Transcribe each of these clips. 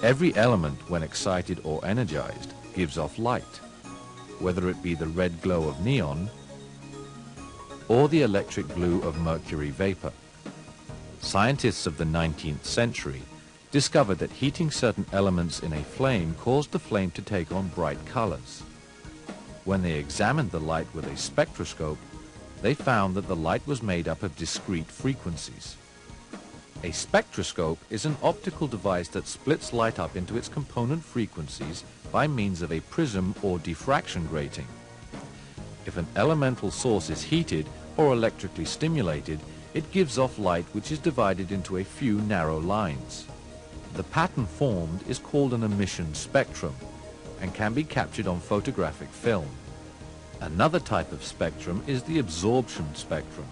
Every element, when excited or energized, gives off light, whether it be the red glow of neon or the electric blue of mercury vapor. Scientists of the 19th century discovered that heating certain elements in a flame caused the flame to take on bright colors. When they examined the light with a spectroscope, they found that the light was made up of discrete frequencies. A spectroscope is an optical device that splits light up into its component frequencies by means of a prism or diffraction grating. If an elemental source is heated or electrically stimulated, it gives off light which is divided into a few narrow lines. The pattern formed is called an emission spectrum and can be captured on photographic film. Another type of spectrum is the absorption spectrum.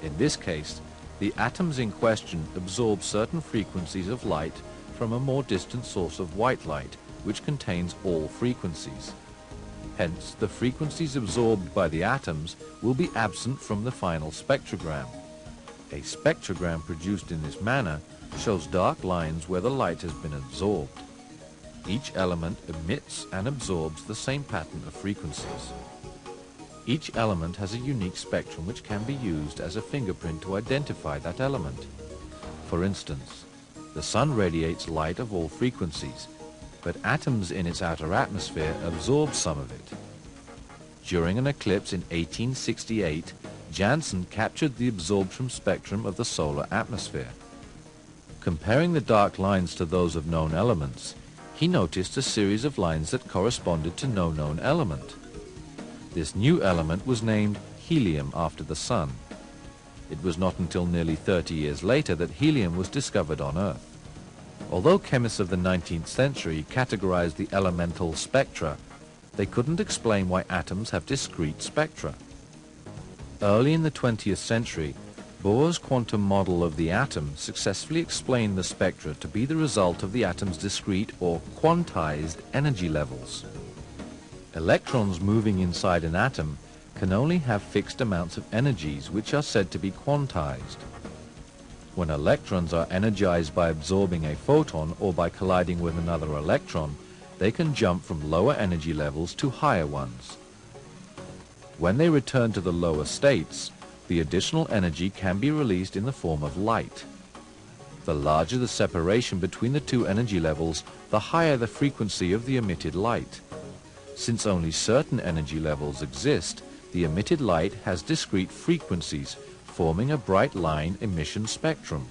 In this case, the atoms in question absorb certain frequencies of light from a more distant source of white light, which contains all frequencies. Hence, the frequencies absorbed by the atoms will be absent from the final spectrogram. A spectrogram produced in this manner shows dark lines where the light has been absorbed. Each element emits and absorbs the same pattern of frequencies. Each element has a unique spectrum which can be used as a fingerprint to identify that element. For instance, the sun radiates light of all frequencies, but atoms in its outer atmosphere absorb some of it. During an eclipse in 1868, Janssen captured the absorption spectrum of the solar atmosphere. Comparing the dark lines to those of known elements, he noticed a series of lines that corresponded to no known element. This new element was named helium after the sun. It was not until nearly 30 years later that helium was discovered on Earth. Although chemists of the 19th century categorized the elemental spectra, they couldn't explain why atoms have discrete spectra. Early in the 20th century, Bohr's quantum model of the atom successfully explained the spectra to be the result of the atom's discrete or quantized energy levels. Electrons moving inside an atom can only have fixed amounts of energies which are said to be quantized. When electrons are energized by absorbing a photon or by colliding with another electron, they can jump from lower energy levels to higher ones. When they return to the lower states, the additional energy can be released in the form of light. The larger the separation between the two energy levels, the higher the frequency of the emitted light. Since only certain energy levels exist, the emitted light has discrete frequencies, forming a bright line emission spectrum.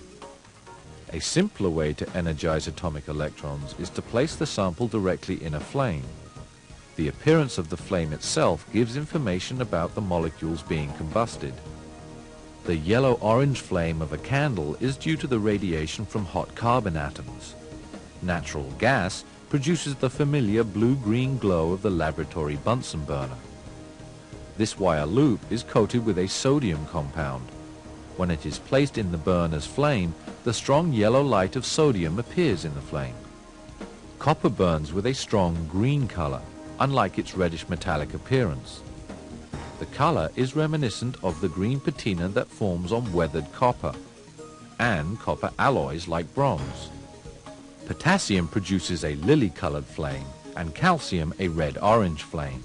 A simpler way to energize atomic electrons is to place the sample directly in a flame. The appearance of the flame itself gives information about the molecules being combusted. The yellow-orange flame of a candle is due to the radiation from hot carbon atoms. Natural gas produces the familiar blue-green glow of the laboratory Bunsen burner. This wire loop is coated with a sodium compound. When it is placed in the burner's flame, the strong yellow light of sodium appears in the flame. Copper burns with a strong green color, unlike its reddish metallic appearance. The color is reminiscent of the green patina that forms on weathered copper and copper alloys like bronze. Potassium produces a lily-colored flame and calcium a red-orange flame.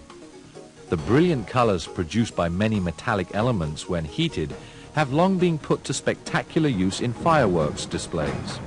The brilliant colors produced by many metallic elements when heated have long been put to spectacular use in fireworks displays.